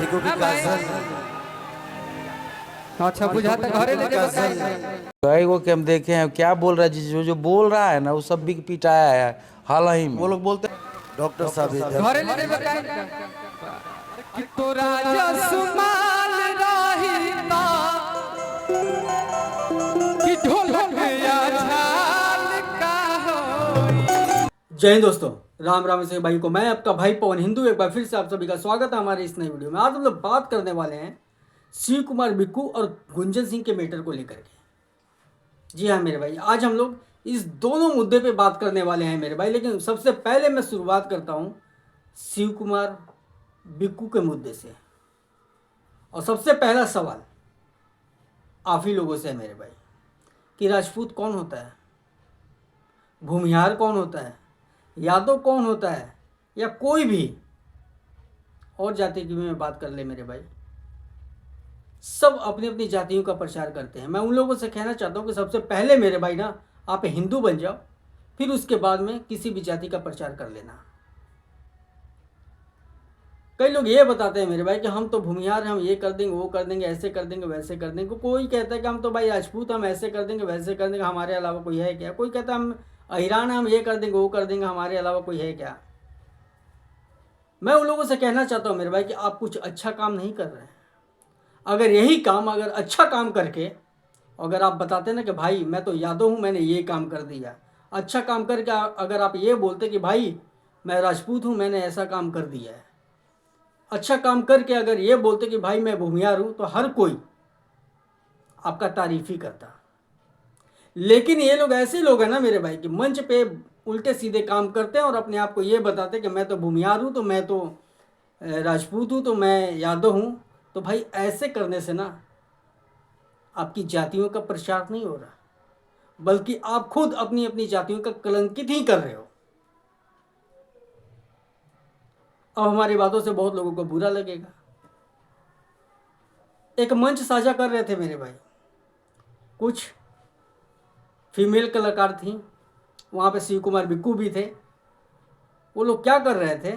देखो कि काजल अच्छा बुझाता घरे ले जाए भाई वो कि हम देखे हैं क्या बोल रहा है, जो जो बोल रहा है ना वो सब बिक पिटाया है हाल ही में। वो लोग बोलते डॉक्टर साहब इधर घरे ले जाए कि तोरा जसमाल रही ना कि ढोलक या झाल का हो। जय हिंद दोस्तों, राम राम से भाई को मैं आपका भाई पवन हिंदू एक बार फिर से आप सभी का स्वागत है हमारे इस नई वीडियो में। आज हम लोग बात करने वाले हैं शिव कुमार बिक्कू और गुंजन सिंह के मैटर को लेकर के। जी हाँ मेरे भाई, आज हम लोग इस दोनों मुद्दे पे बात करने वाले हैं मेरे भाई। लेकिन सबसे पहले मैं शुरुआत करता हूँ शिव कुमार बिक्कू के मुद्दे से। और सबसे पहला सवाल आप ही लोगों से है मेरे भाई कि राजपूत कौन होता है, भूमिहार कौन होता है, यादव कौन होता है, या कोई भी और जाति की भी मैं बात कर ले मेरे भाई, सब अपनी अपनी जातियों का प्रचार करते हैं। मैं उन लोगों से कहना चाहता हूँ कि सबसे पहले मेरे भाई ना आप हिंदू बन जाओ, फिर उसके बाद में किसी भी जाति का प्रचार कर लेना। कई लोग ये बताते हैं मेरे भाई कि हम तो भूमिहार हैं, हम ये कर देंगे, वो कर देंगे, ऐसे कर देंगे, वैसे कर देंगे। कोई कहता है कि हम तो भाई राजपूत, हम ऐसे कर देंगे, वैसे कर देंगे, हमारे अलावा कोई है क्या। कोई कहता है हम अहिरान, हम ये कर देंगे, वो कर देंगे, हमारे अलावा कोई है क्या। मैं उन लोगों से कहना चाहता हूँ मेरे भाई कि आप कुछ अच्छा काम नहीं कर रहे हैं। अगर यही काम, अगर अच्छा काम करके अगर आप बताते ना कि भाई मैं तो यादव हूँ, मैंने ये काम कर दिया, अच्छा काम करके अगर आप ये बोलते कि भाई मैं राजपूत हूँ, मैंने ऐसा काम कर दिया है, अच्छा काम करके अगर ये बोलते कि भाई मैं भूमिहार हूँ, तो हर कोई आपका तारीफ ही करता। लेकिन ये लोग ऐसे लोग हैं ना मेरे भाई कि मंच पे उल्टे सीधे काम करते हैं और अपने आप को ये बताते कि मैं तो भूमिहार हूँ, तो मैं तो राजपूत हूँ, तो मैं यादव हूँ। तो भाई ऐसे करने से ना आपकी जातियों का प्रचार नहीं हो रहा, बल्कि आप खुद अपनी अपनी जातियों का कलंकित ही कर रहे हो। अब हमारी बातों से बहुत लोगों को बुरा लगेगा। एक मंच साझा कर रहे थे मेरे भाई, कुछ फीमेल कलाकार थी, वहाँ पे शिव कुमार बिक्कू भी थे। वो लोग क्या कर रहे थे,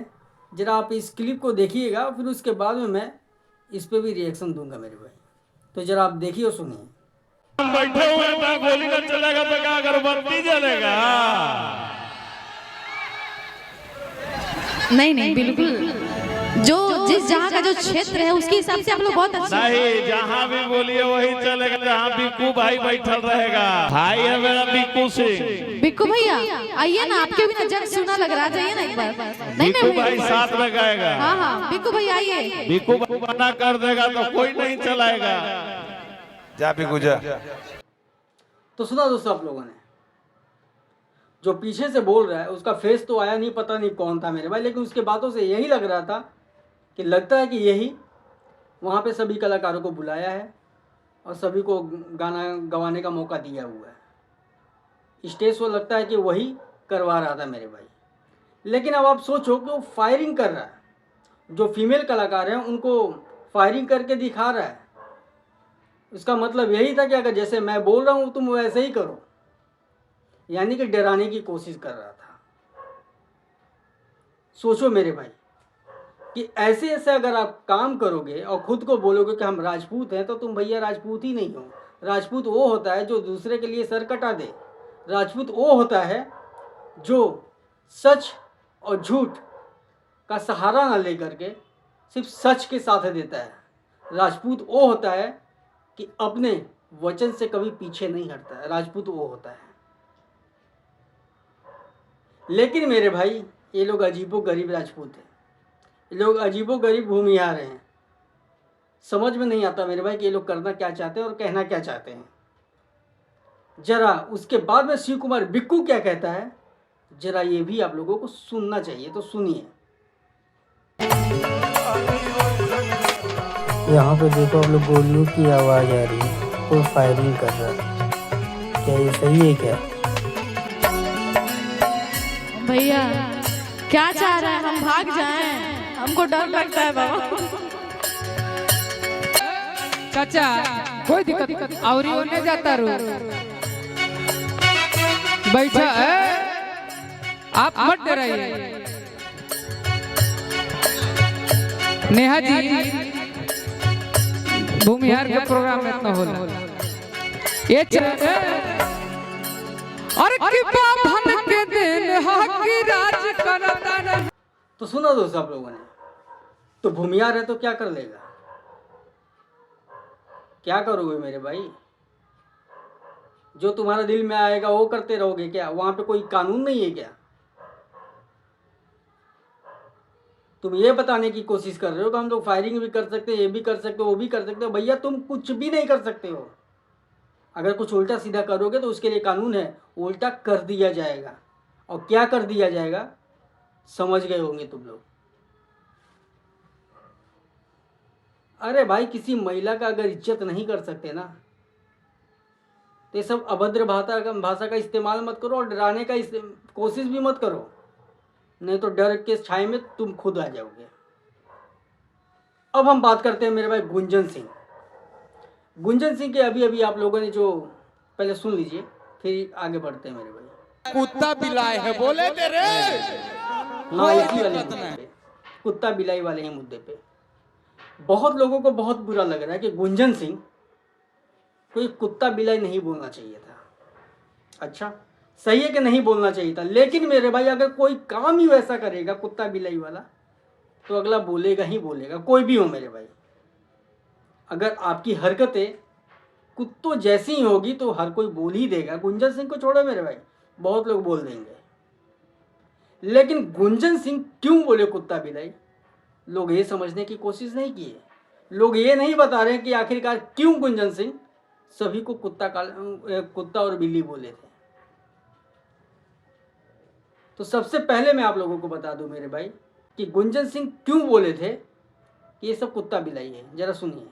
जरा आप इस क्लिप को देखिएगा, फिर उसके बाद में मैं इस पे भी रिएक्शन दूंगा मेरे भाई। तो जरा आप देखिए और सुनिए। हम बैठे हुए हैं, गोली न चलेगा तो क्या अगरबत्ती जलेगा। नहीं नहीं बिल्कुल, जो जिस जहाँ का जो क्षेत्र है उसके हिसाब से आप लोग बहुत अच्छे नहीं, जहाँ भी बोलिए वही चलेगा, जहाँ बिक्कू भाई बैठल रहेगा। भाई है मेरा बिक्कू सिंह। बिक्कू भैया आइए ना, आपके भी ना जग सुना लग रहा, जाइए ना एक बार। नहीं बिक्कू भाई साथ में गाएगा। हाँ हाँ बिक्कू भैया आइए। बिक्कू भाई मना कर देगा तो कोई नहीं चलाएगा। जा बिकू जा। तो सुना दोस्तों आप लोगों ने, जो पीछे से बोल रहा है उसका फेस तो आया नहीं, पता नहीं कौन था मेरे भाई, लेकिन उसके बातों से यही लग रहा था कि लगता है कि यही वहाँ पे सभी कलाकारों को बुलाया है और सभी को गाना गवाने का मौका दिया हुआ है। स्टेज शो लगता है कि वही करवा रहा था मेरे भाई। लेकिन अब आप सोचो कि वो फायरिंग कर रहा है, जो फीमेल कलाकार हैं उनको फायरिंग करके दिखा रहा है। इसका मतलब यही था कि अगर जैसे मैं बोल रहा हूँ तुम वैसे ही करो, यानी कि डराने की कोशिश कर रहा था। सोचो मेरे भाई कि ऐसे ऐसे अगर आप काम करोगे और खुद को बोलोगे कि हम राजपूत हैं, तो तुम भैया राजपूत ही नहीं हो। राजपूत वो होता है जो दूसरे के लिए सर कटा दे। राजपूत वो होता है जो सच और झूठ का सहारा ना लेकर के सिर्फ सच के साथ देता है। राजपूत वो होता है कि अपने वचन से कभी पीछे नहीं हटता है। राजपूत वो होता है। लेकिन मेरे भाई ये लोग अजीबोगरीब राजपूत हैं, ये लोग अजीबोगरीब भूमिहार हैं। समझ में नहीं आता मेरे भाई कि ये लोग करना क्या चाहते हैं और कहना क्या चाहते हैं। जरा उसके बाद में शिव कुमार बिक्कू क्या कहता है, जरा ये भी आप लोगों को सुनना चाहिए, तो सुनिए। यहाँ पे देखो आप लोग, गोलियों की आवाज़ आ रही है, कोई फायरिंग कर रहा है। क्या ये सही है क्या? भैया क्या चाह रहे हैं, हम भाग जाएं? हमको डर लगता है बाबा। चाचा कोई दिक्कत और होने जाता रो बैठा है, आप मत डराइए। नेहा जी भूमिहार के प्रोग्राम में इतना होला ये और की बाभन के दिन हकी राज करता रहे। तो सुना दोस्तों आप लोगों ने, तो भूमिहार है तो क्या कर लेगा, क्या करोगे मेरे भाई? जो तुम्हारा दिल में आएगा वो करते रहोगे क्या? वहां पे कोई कानून नहीं है क्या? तुम ये बताने की कोशिश कर रहे हो कि हम लोग फायरिंग भी कर सकते हैं, ये भी कर सकते हो, वो भी कर सकते हो। भैया तुम कुछ भी नहीं कर सकते हो। अगर कुछ उल्टा सीधा करोगे तो उसके लिए कानून है, उल्टा कर दिया जाएगा। और क्या कर दिया जाएगा समझ गए होंगे तुम लोग। अरे भाई किसी महिला का अगर इज्जत नहीं कर सकते ना, तो ये सब अभद्र भाषा का इस्तेमाल मत करो और डराने का कोशिश भी मत करो, नहीं तो डर के छाए में तुम खुद आ जाओगे। अब हम बात करते हैं मेरे भाई गुंजन सिंह। गुंजन सिंह के अभी अभी आप लोगों ने जो पहले सुन लीजिए, फिर आगे बढ़ते हैं मेरे भाई। कुत्ता बिलाए है बोले तेरे। हाँ इसी वाले मुद्दे पे, कुत्ता बिलाई वाले ही मुद्दे पे बहुत लोगों को बहुत बुरा लग रहा है कि गुंजन सिंह कोई कुत्ता बिलाई नहीं बोलना चाहिए था। अच्छा सही है कि नहीं बोलना चाहिए था, लेकिन मेरे भाई अगर कोई काम ही वैसा करेगा कुत्ता बिलाई वाला, तो अगला बोलेगा ही बोलेगा, कोई भी हो मेरे भाई। अगर आपकी हरकतें कुत्तों जैसी ही होगी तो हर कोई बोल ही देगा। गुंजन सिंह को छोड़ो मेरे भाई, बहुत लोग बोल देंगे, लेकिन गुंजन सिंह क्यों बोले कुत्ता बिलाई, लोग ये समझने की कोशिश नहीं किए। लोग ये नहीं बता रहे कि आखिरकार क्यों गुंजन सिंह सभी को कुत्ता और बिल्ली बोले थे। तो सबसे पहले मैं आप लोगों को बता दूं मेरे भाई कि गुंजन सिंह क्यों बोले थे कि ये सब कुत्ता बिलाई है, जरा सुनिए।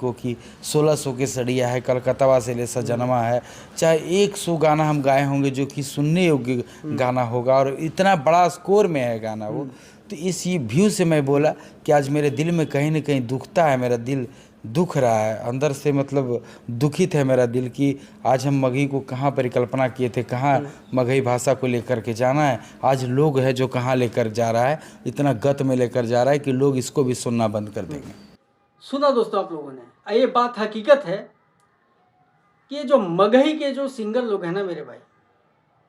को कि 1600 के सड़िया है, कलकत्ता से ले सजनमा है, चाहे 100 गाना हम गाए होंगे जो कि सुनने योग्य गाना होगा, और इतना बड़ा स्कोर में है गाना वो। तो इस ये व्यू से मैं बोला कि आज मेरे दिल में कहीं ना कहीं दुखता है, मेरा दिल दुख रहा है अंदर से, मतलब दुखित है मेरा दिल कि आज हम मगही को कहाँ परिकल्पना किए थे, कहाँ मगही भाषा को लेकर के जाना है। आज लोग है जो कहाँ लेकर जा रहा है, इतना गत में लेकर जा रहा है कि लोग इसको भी सुनना बंद कर देंगे। सुना दोस्तों आप लोगों ने, ये बात हकीकत है कि जो मगही के जो सिंगर लोग हैं ना मेरे भाई,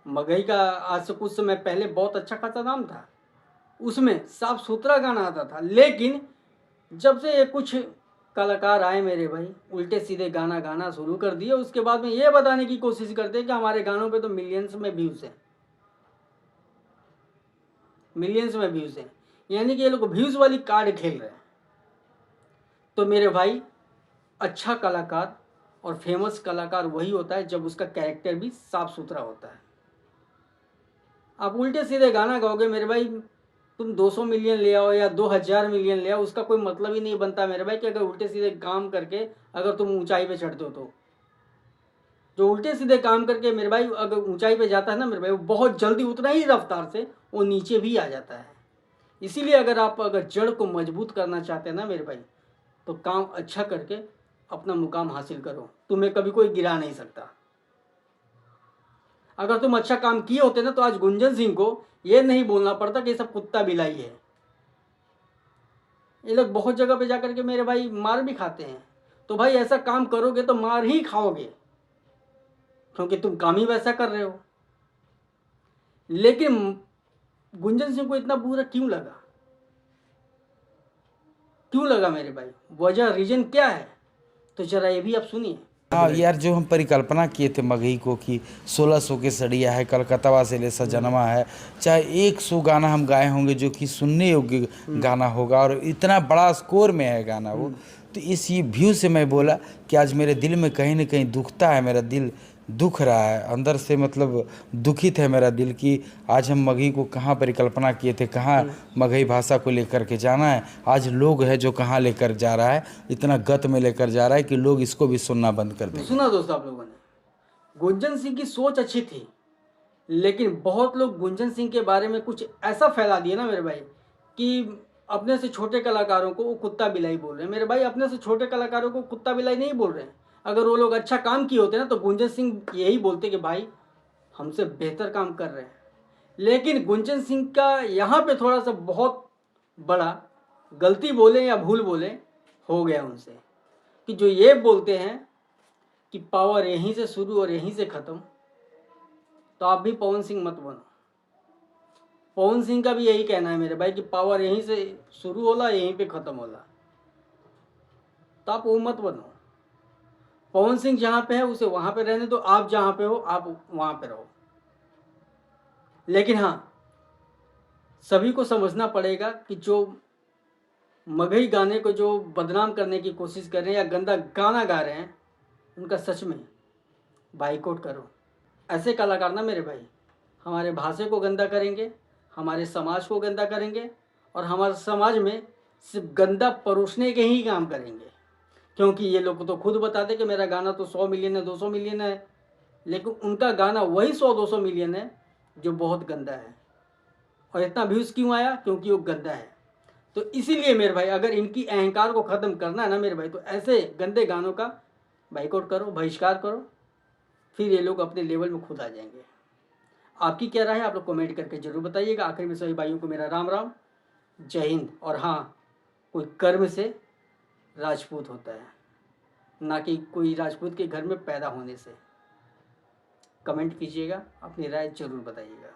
मगही का आज से कुछ समय पहले बहुत अच्छा खासा नाम था, उसमें साफ सुथरा गाना आता था। लेकिन जब से ये कुछ कलाकार आए मेरे भाई, उल्टे सीधे गाना गाना शुरू कर दिए। उसके बाद में ये बताने की कोशिश करते हैं कि हमारे गानों पे तो मिलियंस में व्यूज हैं, मिलियंस में व्यूज हैं, यानी कि ये लोग व्यूज वाली कार्ड खेल रहे हैं। तो मेरे भाई अच्छा कलाकार और फेमस कलाकार वही होता है जब उसका कैरेक्टर भी साफ सुथरा होता है। आप उल्टे सीधे गाना गाओगे मेरे भाई, तुम 200 मिलियन ले आओ या 2000 मिलियन ले आओ, उसका कोई मतलब ही नहीं बनता मेरे भाई कि अगर उल्टे सीधे काम करके अगर तुम ऊंचाई पे चढ़ते हो तो। जो उल्टे सीधे काम करके मेरे भाई अगर ऊंचाई पे जाता है ना मेरे भाई, वो बहुत जल्दी उतना ही रफ्तार से वो नीचे भी आ जाता है। इसीलिए अगर जड़ को मजबूत करना चाहते हैं ना मेरे भाई, तो काम अच्छा करके अपना मुकाम हासिल करो, तुम्हें कभी कोई गिरा नहीं सकता। अगर तुम अच्छा काम किए होते ना तो आज गुंजन सिंह को ये नहीं बोलना पड़ता कि ये सब कुत्ता बिलाई है। ये लोग बहुत जगह पे जाकर के मेरे भाई मार भी खाते हैं। तो भाई ऐसा काम करोगे तो मार ही खाओगे, क्योंकि तुम काम ही वैसा कर रहे हो। लेकिन गुंजन सिंह को इतना बुरा क्यों लगा, क्यों लगा मेरे भाई, वजह रीजन क्या है, तो जरा ये भी आप सुनिए। हाँ यार, जो हम परिकल्पना किए थे मगही को कि 1600 के सड़िया है, कलकत्ता से ले सजनमा है, चाहे 100 गाना हम गाए होंगे जो कि सुनने योग्य गाना होगा, और इतना बड़ा स्कोर में है गाना वो। तो इस ये व्यू से मैं बोला कि आज मेरे दिल में कहीं ना कहीं दुखता है, मेरा दिल दुख रहा है अंदर से, मतलब दुखित है मेरा दिल कि आज हम मगही को कहाँ परिकल्पना किए थे, कहाँ मगही भाषा को लेकर के जाना है। आज लोग है जो कहाँ लेकर जा रहा है, इतना गत में लेकर जा रहा है कि लोग इसको भी सुनना बंद कर देंगे। सुना दोस्तों आप लोगों ने, गुंजन सिंह की सोच अच्छी थी, लेकिन बहुत लोग गुंजन सिंह के बारे में कुछ ऐसा फैला दिया ना मेरे भाई कि अपने से छोटे कलाकारों को वो कुत्ता बिलाई बोल रहे हैं। मेरे भाई अपने से छोटे कलाकारों को कुत्ता बिलाई नहीं बोल रहे हैं। अगर वो लोग अच्छा काम किए होते ना तो गुंजन सिंह यही बोलते कि भाई हमसे बेहतर काम कर रहे हैं। लेकिन गुंजन सिंह का यहाँ पे थोड़ा सा बहुत बड़ा गलती बोले या भूल बोले, हो गया उनसे। कि जो ये बोलते हैं कि पावर यहीं से शुरू और यहीं से ख़त्म, तो आप भी पवन सिंह मत बनो। पवन सिंह का भी यही कहना है मेरे भाई कि पावर यहीं से शुरू होला, यहीं पे ख़त्म होला, तो आप वो मत बनो। पवन सिंह जहाँ पे है उसे वहाँ पे रहने दो, आप जहाँ पे हो आप वहाँ पे रहो। लेकिन हाँ, सभी को समझना पड़ेगा कि जो मगही गाने को जो बदनाम करने की कोशिश कर रहे हैं या गंदा गाना गा रहे हैं, उनका सच में बाइकआउट करो। ऐसे कलाकार ना मेरे भाई हमारे भाषा को गंदा करेंगे, हमारे समाज को गंदा करेंगे, और हमारे समाज में सिर्फ गंदा परोसने के ही काम करेंगे। क्योंकि ये लोग तो खुद बताते कि मेरा गाना तो 100 मिलियन है, 200 मिलियन है, लेकिन उनका गाना वही 100-200 मिलियन है जो बहुत गंदा है। और इतना व्यूज़ क्यों आया? क्योंकि वो गंदा है। तो इसीलिए मेरे भाई अगर इनकी अहंकार को ख़त्म करना है ना मेरे भाई, तो ऐसे गंदे गानों का बाइकआउट करो, बहिष्कार करो, फिर ये लोग अपने लेवल में खुद आ जाएंगे। आपकी क्या राय है? आप लोग कमेंट करके ज़रूर बताइएगा। आखिर में सभी भाइयों को मेरा राम राम, जय हिंद। और हाँ, कोई कर्म से राजपूत होता है, ना कि कोई राजपूत के घर में पैदा होने से। कमेंट कीजिएगा, अपनी राय ज़रूर बताइएगा।